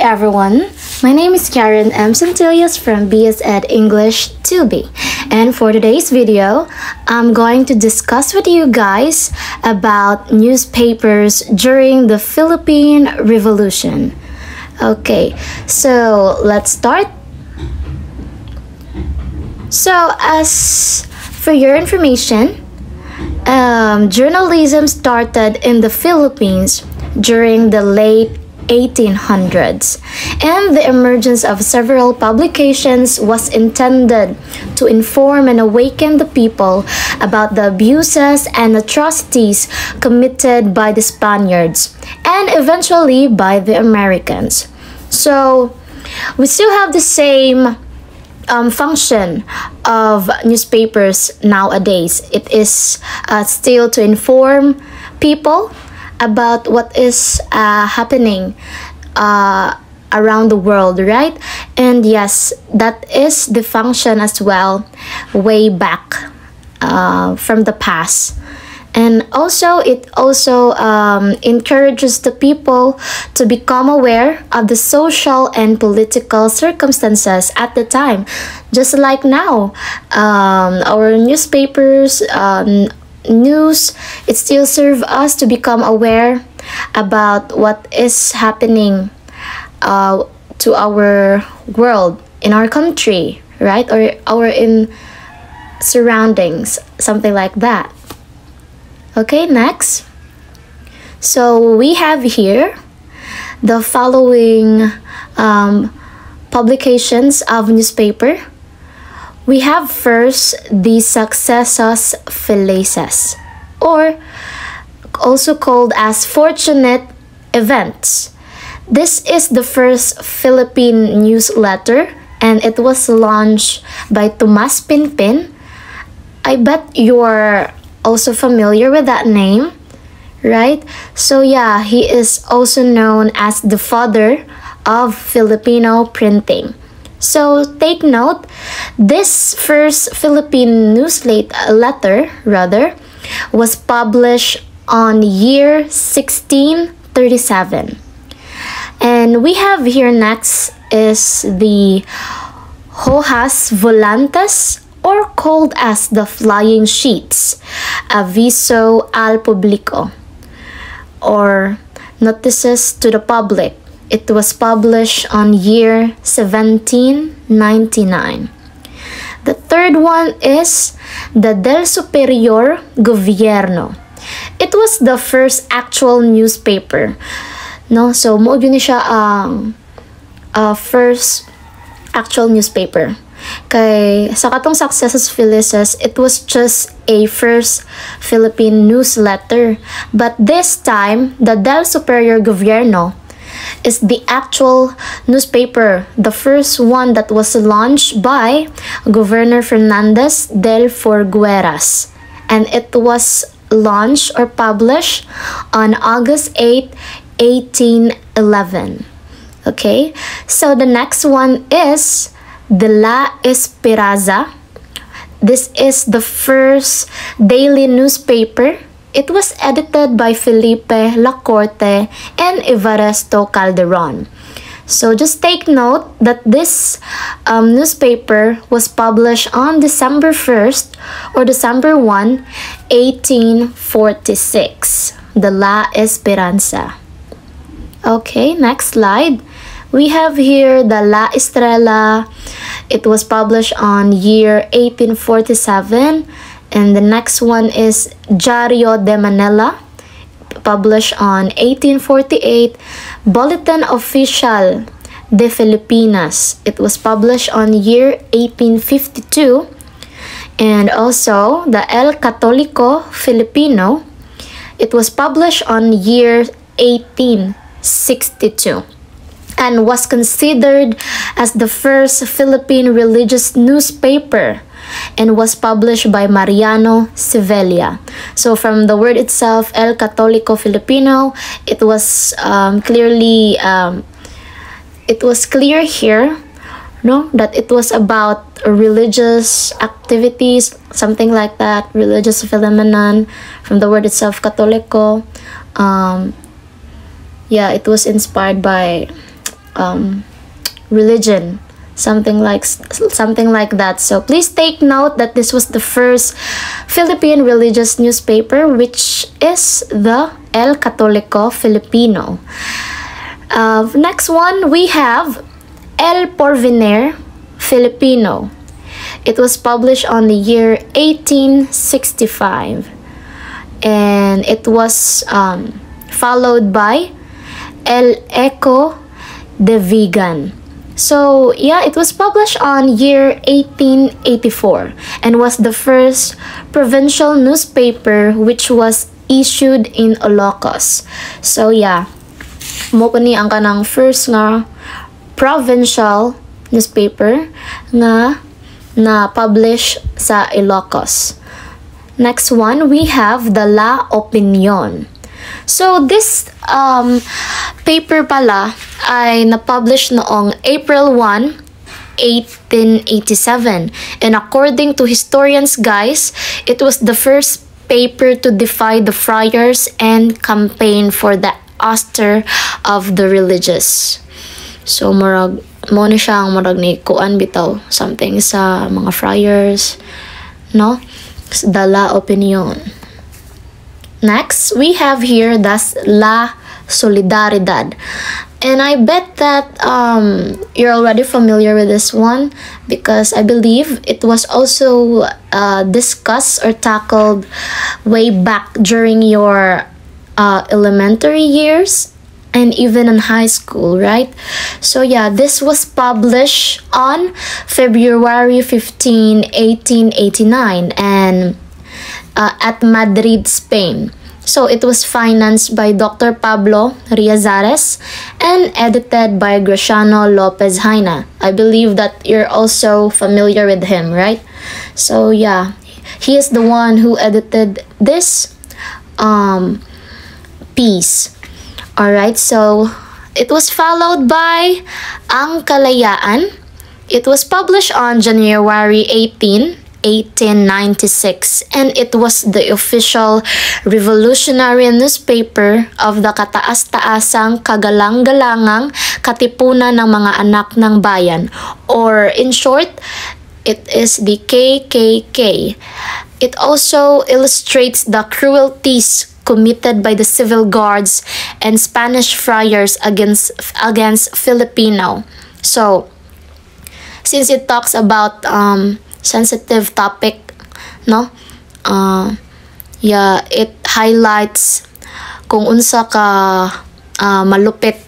everyone, my name is Karen M. Centilius from BS Ed English 2B, and for today's video, I'm going to discuss with you guys about newspapers during the Philippine Revolution. Okay, so let's start. So as for your information, journalism started in the Philippines during the late 1800s, and the emergence of several publications was intended to inform and awaken the people about the abuses and atrocities committed by the Spaniards and eventually by the Americans. So we still have the same function of newspapers nowadays. It is still to inform people about what is happening around the world, right? And yes, that is the function as well, way back from the past. And also, it also encourages the people to become aware of the social and political circumstances at the time. Just like now, our newspapers, news, it still serves us to become aware about what is happening to our world, in our country, right? Or our in surroundings, something like that. Okay, next. So we have here the following publications of newspaper. We have first the Successos Felices, or also called as Fortunate Events. This is the first Philippine newsletter, and it was launched by Tomas Pinpin. I bet you're also familiar with that name, right? So yeah, he is also known as the father of Filipino printing. So take note, this first Philippine newsletter was published on year 1637. And we have here next is the Hojas Volantes, or called as the Flying Sheets, Aviso al Público, or Notices to the Public. It was published on year 1799. The third one is the Del Superior Gobierno. It was the first actual newspaper. No, so mo yun siya ang first actual newspaper. Kay sa katong Successos Felices, it was just a first Philippine newsletter. But this time, the Del Superior Gobierno is the actual newspaper, the first one that was launched by Governor Fernandez del Forgueras, and it was launched or published on August 8, 1811. Okay, so the next one is the La Esperanza. This is the first daily newspaper. It was edited by Felipe Lacorte and Evaristo Calderon. So just take note that this newspaper was published on December 1st or December 1, 1846. The La Esperanza. Okay, next slide. We have here the La Estrella. It was published on year 1847. And the next one is Diario de Manila, published on 1848. Bulletin Oficial de Filipinas. It was published on year 1852. And also the El Católico Filipino. It was published on year 1862. And was considered as the first Philippine religious newspaper, and was published by Mariano Sevilla. So from the word itself, El Católico Filipino, it was clear here, no, that it was about religious activities, something like that, religious phenomenon. From the word itself, Católico, yeah, it was inspired by religion, something like that. So please take note that this was the first Philippine religious newspaper, which is the El Católico Filipino. Next one, we have El Porvenir Filipino. It was published on the year 1865, and it was followed by El Eco de Vigan. So yeah, it was published on year 1884 and was the first provincial newspaper which was issued in Ilocos. So yeah, mo ko ni ang kanang first nga provincial newspaper nga na-publish sa Ilocos. Next one, we have the La Opinion. So this paper pala ay na-publish noong April 1, 1887. And according to historians, guys, it was the first paper to defy the friars and campaign for the ouster of the religious. So mo ni siyang ni kuan bitaw something sa mga friars, no? The La Opinion. Next, we have here das La Solidaridad. And I bet that you're already familiar with this one because I believe it was also discussed or tackled way back during your elementary years and even in high school, right? So yeah, this was published on February 15, 1889 and at Madrid, Spain. So it was financed by Dr. Pablo Riazares and edited by Graciano Lopez Haina. I believe that you're also familiar with him, right? So yeah, he is the one who edited this piece. Alright, so it was followed by Ang Kalayaan. It was published on January 18, 1896, and it was the official revolutionary newspaper of the kataas-taasang kagalang-galangang katipunan ng mga anak ng bayan, or in short, it is the KKK. It also illustrates the cruelties committed by the civil guards and Spanish friars against Filipino. So, since it talks about sensitive topic, no? Yeah, it highlights kung unsa ka malupit,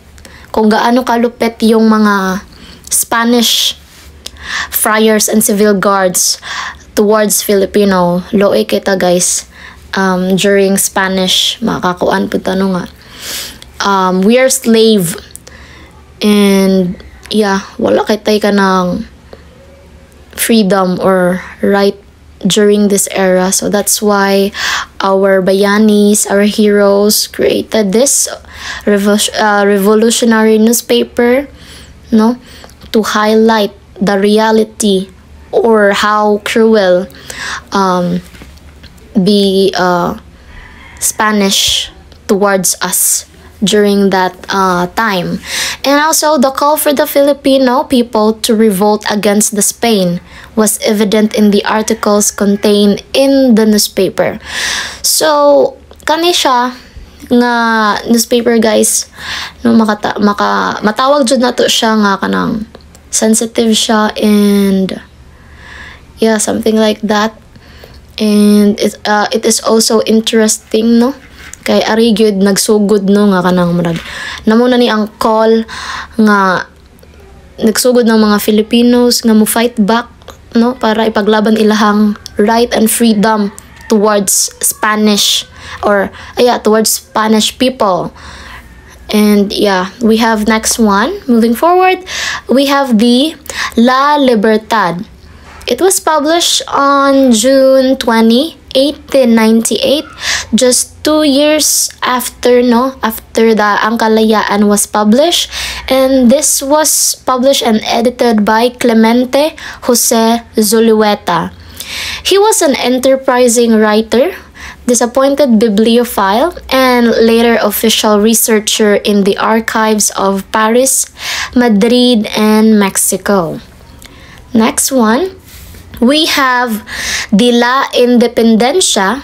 kung gaano kalupit yung mga Spanish friars and civil guards towards Filipino. Loe kita, guys. During Spanish, makakuan po tanong nga. We are slave. And, yeah, wala kitay ka ng freedom or right during this era. So that's why our bayanis, our heroes created this revolutionary newspaper, no, to highlight the reality or how cruel the Spanish towards us during that time. And also, the call for the Filipino people to revolt against the Spain was evident in the articles contained in the newspaper. So, kani siya nga newspaper, guys, no, matawag jud nato siya nga kanang sensitive siya, and yeah, something like that. And it is also interesting, no? Kay ari gyud nagsugod, no, nga kanang murag namo na ni ang call nga nagsugod ng mga Filipinos nga mo fight back, no, para ipaglaban ilahang right and freedom towards Spanish or towards Spanish people. And yeah, we have next one. Moving forward, we have the La Libertad. It was published on June 20, 1898, just 2 years after the Ang Kalayaan was published, and this was published and edited by Clemente Jose Zulueta. He was an enterprising writer disappointed bibliophile, and later official researcher in the archives of Paris, Madrid, and Mexico. Next one, we have the La Independencia.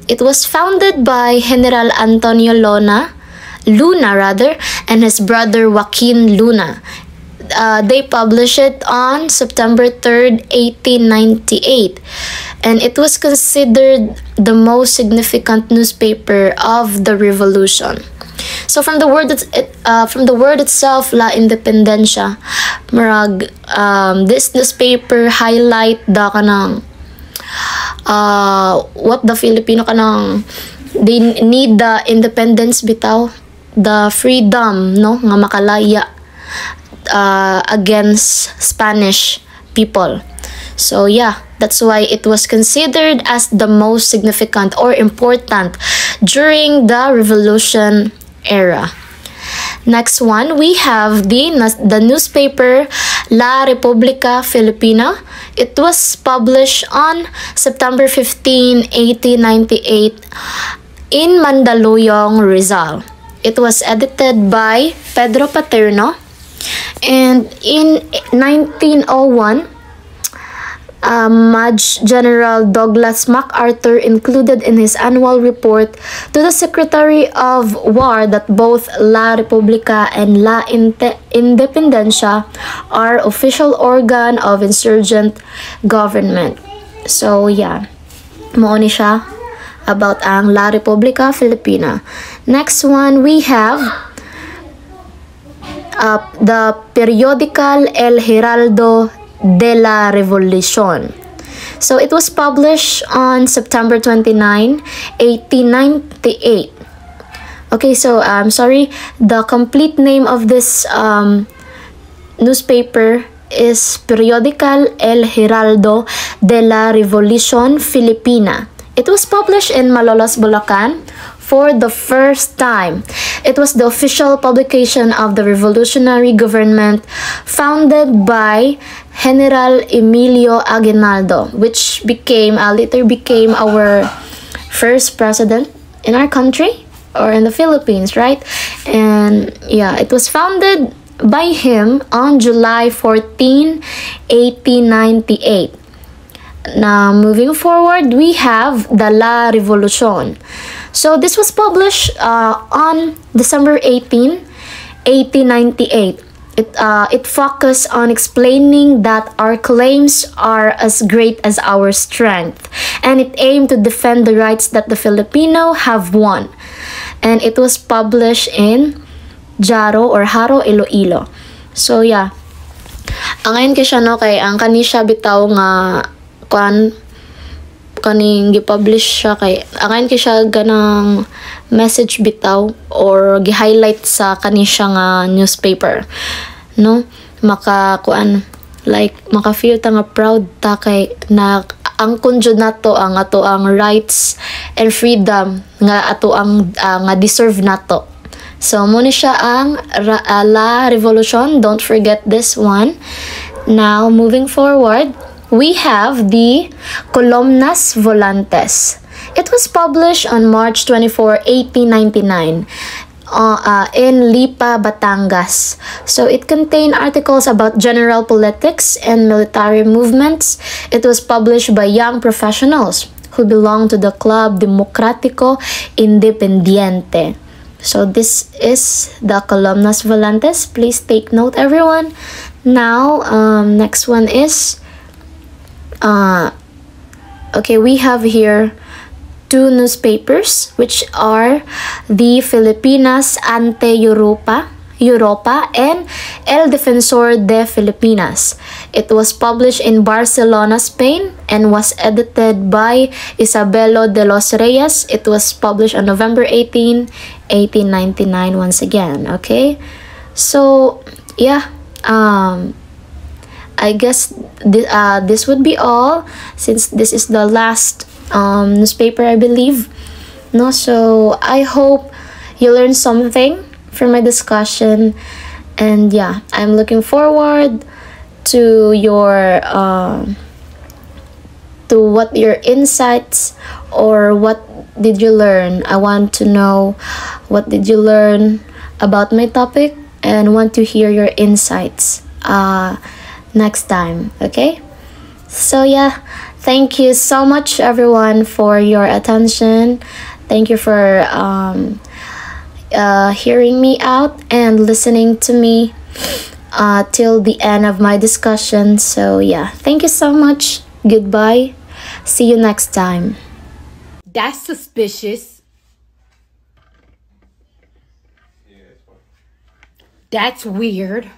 It was founded by General Antonio Luna rather, and his brother Joaquin Luna. They published it on September 3rd, 1898, and it was considered the most significant newspaper of the revolution. So from the word itself, La Independencia, marag this newspaper highlight the kanang what the Filipino kanang they need the independence bitaw, the freedom no nga makalaya against Spanish people. So yeah, that's why it was considered as the most significant or important during the revolution era. Next one, we have the newspaper La República Filipina. It was published on September 15, 1898 in Mandaluyong, Rizal. It was edited by Pedro Paterno, and in 1901, Maj General Douglas MacArthur included in his annual report to the Secretary of War that both La República and La Independencia are official organ of insurgent government. So yeah, mo ni siya about ang La República Filipina. Next one, we have the periodical El Heraldo de la Revolución. So it was published on September 29, 1898. Okay, so I'm sorry, the complete name of this newspaper is Periodical El Heraldo de la Revolución Filipina. It was published in Malolos, Bulacan for the first time. It was the official publication of the revolutionary government founded by General Emilio Aguinaldo, which later became our first president in our country or in the Philippines, right? And yeah, it was founded by him on July 14, 1898. Now, moving forward, we have the La Revolución. So this was published on December 18, 1898. It focused on explaining that our claims are as great as our strength, and it aimed to defend the rights that the Filipino have won. And it was published in Jaro or Haro, Iloilo. So yeah, ang ngayon kay siya no, kay ang kani siya bitaw nga kaning gi-publish siya kay angan kay siya ganang message bitaw or gi-highlight sa kani siya nga newspaper, no, maka-feel ta nga proud ta kay na angkon jud nato ang ato ang rights and freedom nga ato ang nga deserve nato. So mo ni siya ang La Revolution. Don't forget this one. Now moving forward, we have the Columnas Volantes. It was published on March 24, 1899 in Lipa, Batangas. So it contained articles about general politics and military movements. It was published by young professionals who belonged to the Club Democrático Independiente. So this is the Columnas Volantes. Please take note, everyone. Now, next one is okay, we have here two newspapers, which are the Filipinas ante Europa and El Defensor de Filipinas. It was published in Barcelona, Spain, and was edited by Isabelo de los Reyes. It was published on November 18, 1899 once again. Okay, so yeah, I guess this would be all, since this is the last newspaper, I believe. No, so I hope you learned something from my discussion, and yeah, I'm looking forward to your to what your insights or what did you learn? I want to know what did you learn about my topic and want to hear your insights next time, okay? So yeah, thank you so much everyone for your attention. Thank you for hearing me out and listening to me till the end of my discussion. So yeah, thank you so much. Goodbye. See you next time. That's suspicious. That's weird.